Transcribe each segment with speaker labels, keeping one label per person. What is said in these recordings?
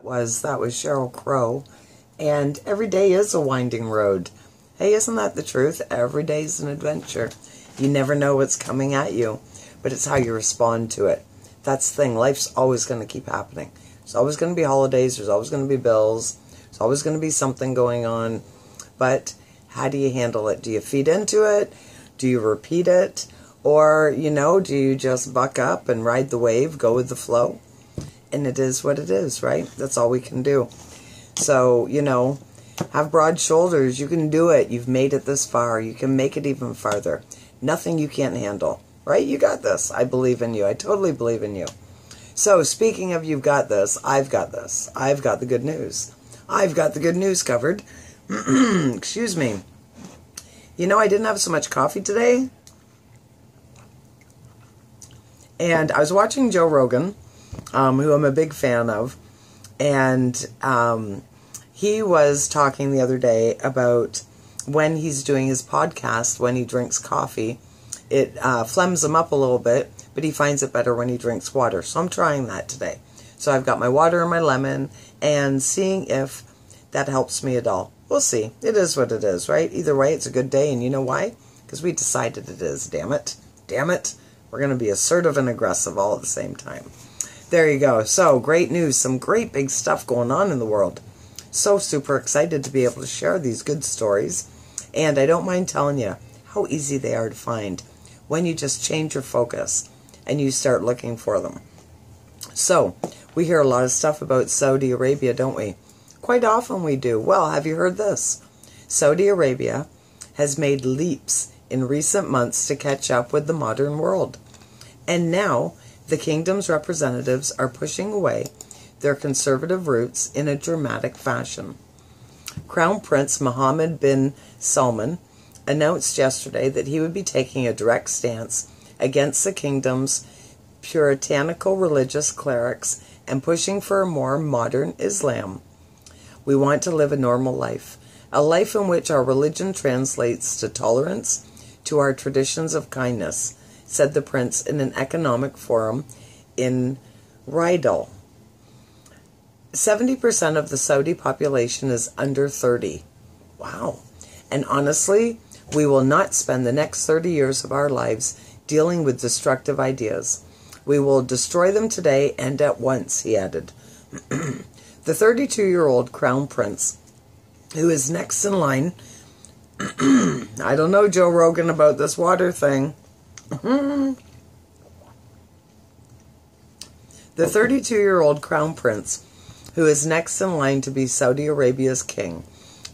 Speaker 1: That was Sheryl Crow. And every day is a winding road. Hey, isn't that the truth? Every day is an adventure. You never know what's coming at you, but it's how you respond to it. That's the thing. Life's always going to keep happening. There's always going to be holidays. There's always going to be bills. There's always going to be something going on. But how do you handle it? Do you feed into it? Do you repeat it? Or, do you just buck up and ride the wave, go with the flow? And it is what it is, right? That's all we can do. So, have broad shoulders. You can do it. You've made it this far. You can make it even farther. Nothing you can't handle, right? You got this. I believe in you. I totally believe in you. So, speaking of you've got this, I've got this. I've got the good news. I've got the good news covered. Excuse me. I didn't have so much coffee today. And I was watching Joe Rogan, who I'm a big fan of, and he was talking the other day about when he's doing his podcast, when he drinks coffee, it phlegms him up a little bit, but he finds it better when he drinks water. So I'm trying that today. So I've got my water and my lemon, and seeing if that helps me at all. We'll see. It is what it is, right? Either way, it's a good day, and you know why? Because we decided it is, damn it. Damn it. We're going to be assertive and aggressive all at the same time. There you go. So, great news. Some great big stuff going on in the world. So super excited to be able to share these good stories. And I don't mind telling you how easy they are to find when you just change your focus and you start looking for them. So, we hear a lot of stuff about Saudi Arabia, don't we? Quite often we do. Well, have you heard this? Saudi Arabia has made leaps in recent months to catch up with the modern world. And now, the kingdom's representatives are pushing away their conservative roots in a dramatic fashion. Crown Prince Mohammed bin Salman announced yesterday that he would be taking a direct stance against the kingdom's puritanical religious clerics and pushing for a more modern Islam. We want to live a normal life, a life in which our religion translates to tolerance, to our traditions of kindness, said the prince in an economic forum in Riyadh. 70% of the Saudi population is under 30. Wow. And honestly, we will not spend the next 30 years of our lives dealing with destructive ideas. We will destroy them today and at once, he added. The 32-year-old crown prince, who is next in line, I don't know, Joe Rogan, about this water thing. The 32-year-old crown prince, who is next in line to be Saudi Arabia's king,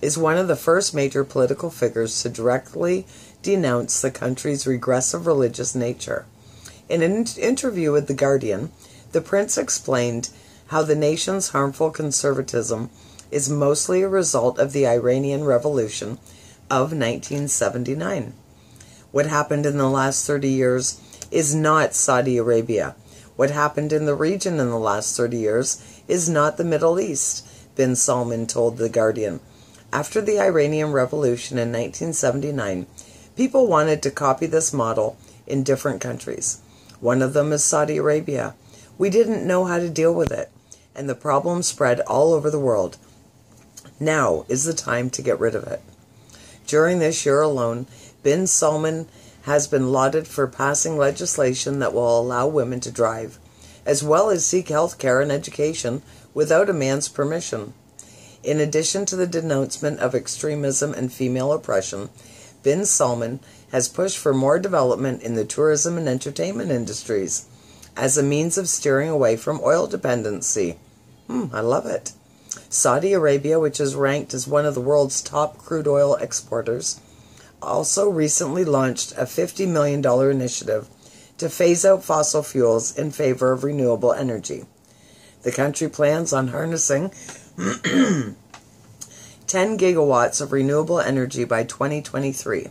Speaker 1: is one of the first major political figures to directly denounce the country's regressive religious nature. In an interview with The Guardian, the prince explained how the nation's harmful conservatism is mostly a result of the Iranian Revolution of 1979. What happened in the last 30 years is not Saudi Arabia. What happened in the region in the last 30 years is not the Middle East, bin Salman told The Guardian. After the Iranian Revolution in 1979, people wanted to copy this model in different countries. One of them is Saudi Arabia. We didn't know how to deal with it, and the problem spread all over the world. Now is the time to get rid of it. During this year alone, bin Salman has been lauded for passing legislation that will allow women to drive, as well as seek health care and education without a man's permission. In addition to the denouncement of extremism and female oppression, bin Salman has pushed for more development in the tourism and entertainment industries as a means of steering away from oil dependency. I love it. Saudi Arabia, which is ranked as one of the world's top crude oil exporters, also recently launched a $50 million initiative to phase out fossil fuels in favor of renewable energy. The country plans on harnessing 10 gigawatts of renewable energy by 2023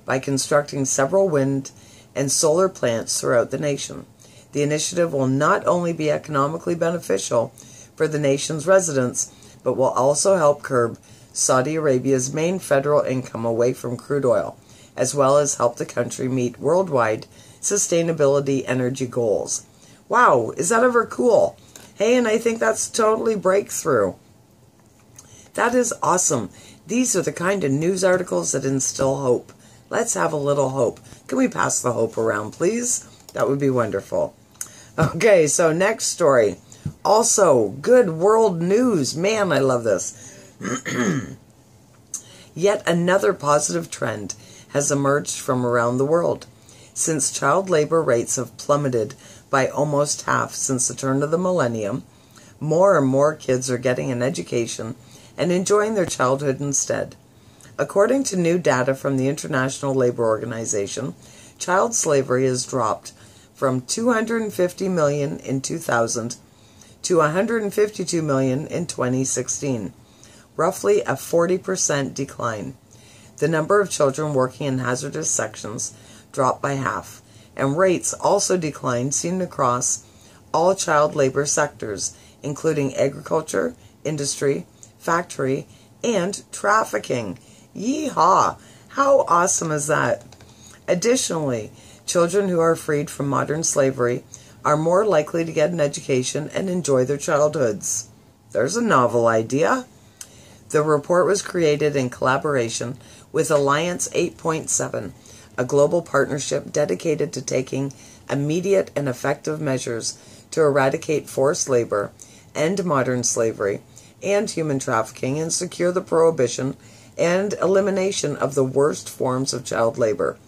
Speaker 1: by constructing several wind and solar plants throughout the nation. The initiative will not only be economically beneficial for the nation's residents, but will also help curb Saudi Arabia's main federal income away from crude oil, as well as help the country meet worldwide sustainability energy goals. Wow, is that ever cool? Hey, and I think that's totally breakthrough. That is awesome. These are the kind of news articles that instill hope. Let's have a little hope. Can we pass the hope around, please? That would be wonderful. Okay, so next story. Also, good world news. Man, I love this. Yet another positive trend has emerged from around the world. Since child labor rates have plummeted by almost half since the turn of the millennium, more and more kids are getting an education and enjoying their childhood instead. According to new data from the International Labor Organization, child slavery has dropped from 250 million in 2000 to 152 million in 2016, roughly a 40% decline. The number of children working in hazardous sections dropped by half, and rates also declined seen across all child labor sectors, including agriculture, industry, factory, and trafficking. Yeehaw! How awesome is that? Additionally, children who are freed from modern slavery are more likely to get an education and enjoy their childhoods. There's a novel idea. The report was created in collaboration with Alliance 8.7, a global partnership dedicated to taking immediate and effective measures to eradicate forced labor, end modern slavery, and human trafficking, and secure the prohibition and elimination of the worst forms of child labor,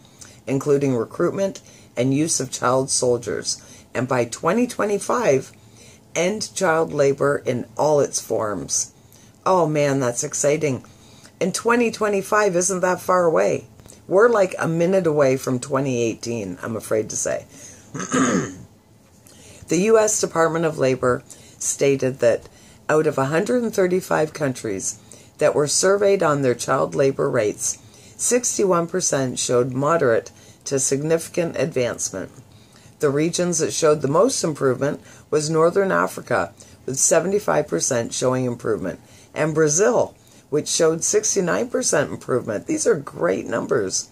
Speaker 1: including recruitment and use of child soldiers, and by 2025, end child labor in all its forms. Oh man, that's exciting. And 2025 isn't that far away. We're like a minute away from 2018, I'm afraid to say. The U.S. Department of Labor stated that out of 135 countries that were surveyed on their child labor rates, 61% showed moderate to significant advancement. The regions that showed the most improvement was Northern Africa, with 75% showing improvement, and Brazil, which showed 69% improvement. These are great numbers.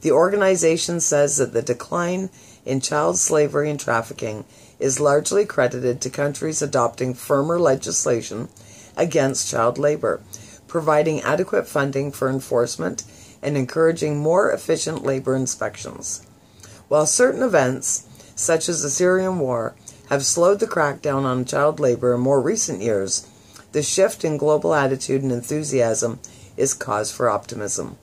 Speaker 1: The organization says that the decline in child slavery and trafficking is largely credited to countries adopting firmer legislation against child labor, providing adequate funding for enforcement, and encouraging more efficient labor inspections. While certain events, such as the Syrian war, have slowed the crackdown on child labor in more recent years, the shift in global attitude and enthusiasm is cause for optimism.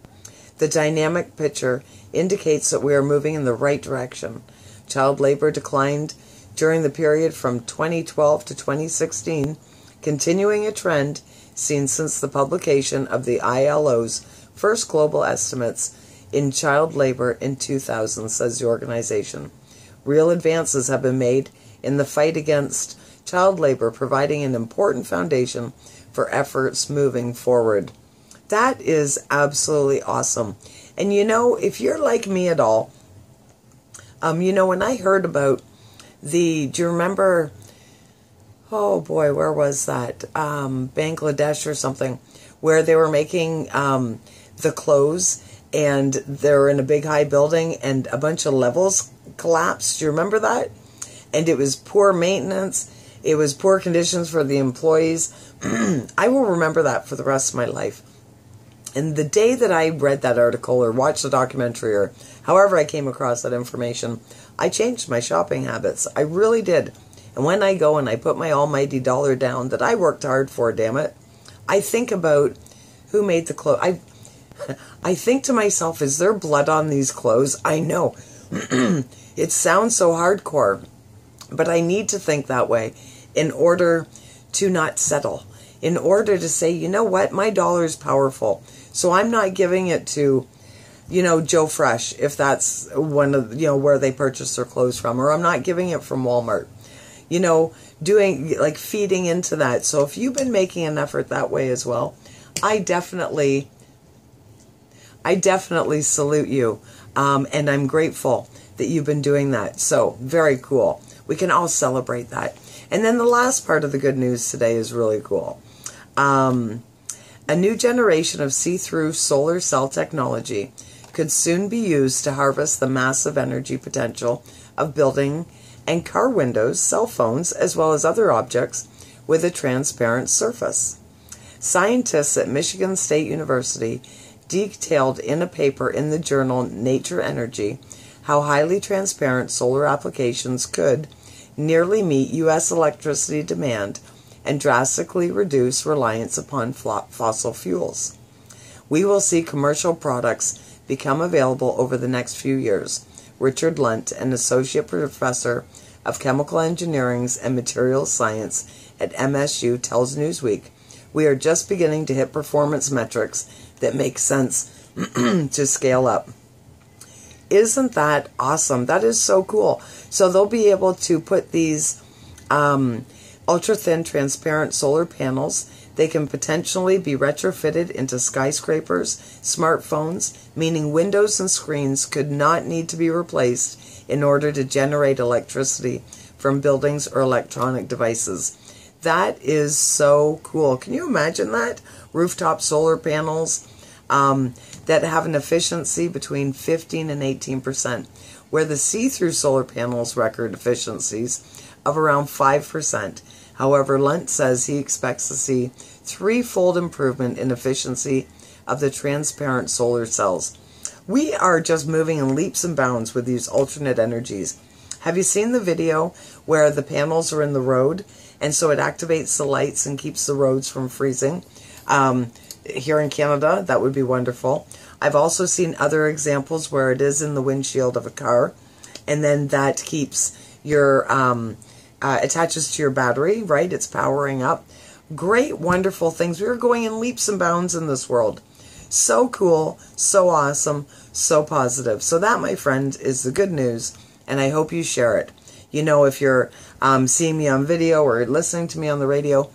Speaker 1: The dynamic picture indicates that we are moving in the right direction. Child labor declined during the period from 2012 to 2016, continuing a trend seen since the publication of the ILO's first global estimates in child labor in 2000, says the organization. Real advances have been made in the fight against child labor, providing an important foundation for efforts moving forward. That is absolutely awesome. And you know, if you're like me at all, when I heard about do you remember, oh boy, where was that? Bangladesh or something, where they were making the clothes, and they're in a big high building and a bunch of levels collapsed. Do you remember that? And it was poor maintenance. It was poor conditions for the employees. I will remember that for the rest of my life. And the day that I read that article or watched the documentary or however I came across that information, I changed my shopping habits. I really did. And when I go and I put my almighty dollar down that I worked hard for, damn it, I think about who made the clothes. I think to myself, is there blood on these clothes? I know. It sounds so hardcore, but I need to think that way in order to not settle, in order to say, you know what, my dollar is powerful. So I'm not giving it to, Joe Fresh, if that's one of, where they purchase their clothes from, or I'm not giving it from Walmart, doing, like, feeding into that. So if you've been making an effort that way as well, I definitely salute you. And I'm grateful that you've been doing that. So very cool. We can all celebrate that. And then the last part of the good news today is really cool. A new generation of see-through solar cell technology could soon be used to harvest the massive energy potential of building and car windows, cell phones, as well as other objects with a transparent surface. Scientists at Michigan State University detailed in a paper in the journal Nature Energy how highly transparent solar applications could nearly meet U.S. electricity demand and drastically reduce reliance upon fossil fuels. We will see commercial products become available over the next few years. Richard Lunt, an associate professor of chemical engineering and materials science at MSU, tells Newsweek, "We are just beginning to hit performance metrics that make sense to scale up." Isn't that awesome? That is so cool. So they'll be able to put these ultra-thin transparent solar panels. They can potentially be retrofitted into skyscrapers, smartphones, meaning windows and screens could not need to be replaced in order to generate electricity from buildings or electronic devices. That is so cool. Can you imagine that? Rooftop solar panels that have an efficiency between 15 and 18%, where the see-through solar panels record efficiencies of around 5%. However, Lunt says he expects to see threefold improvement in efficiency of the transparent solar cells. We are just moving in leaps and bounds with these alternate energies. Have you seen the video where the panels are in the road, and so it activates the lights and keeps the roads from freezing? Here in Canada, that would be wonderful. I've also seen other examples where it is in the windshield of a car, and then that keeps your attaches to your battery, right? It's powering up. Great, wonderful things. We are going in leaps and bounds in this world. So cool, so awesome, so positive. So that, my friend, is the good news, and I hope you share it. You know, if you're seeing me on video or listening to me on the radio,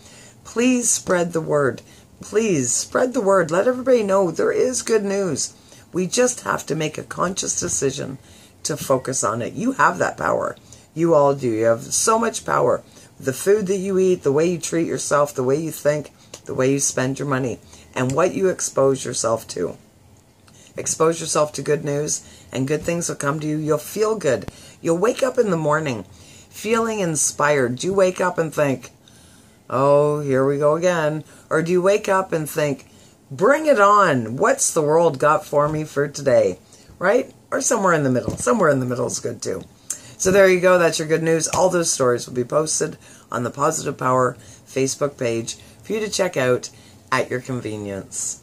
Speaker 1: please spread the word. Please spread the word. Let everybody know there is good news. We just have to make a conscious decision to focus on it. You have that power. You all do. You have so much power. The food that you eat, the way you treat yourself, the way you think, the way you spend your money, and what you expose yourself to. Expose yourself to good news, and good things will come to you. You'll feel good. You'll wake up in the morning feeling inspired. Do you wake up and think, oh, here we go again? Or do you wake up and think, bring it on. What's the world got for me for today? Right? Or somewhere in the middle. Somewhere in the middle is good too. So there you go. That's your good news. All those stories will be posted on the Positive Power Facebook page for you to check out at your convenience.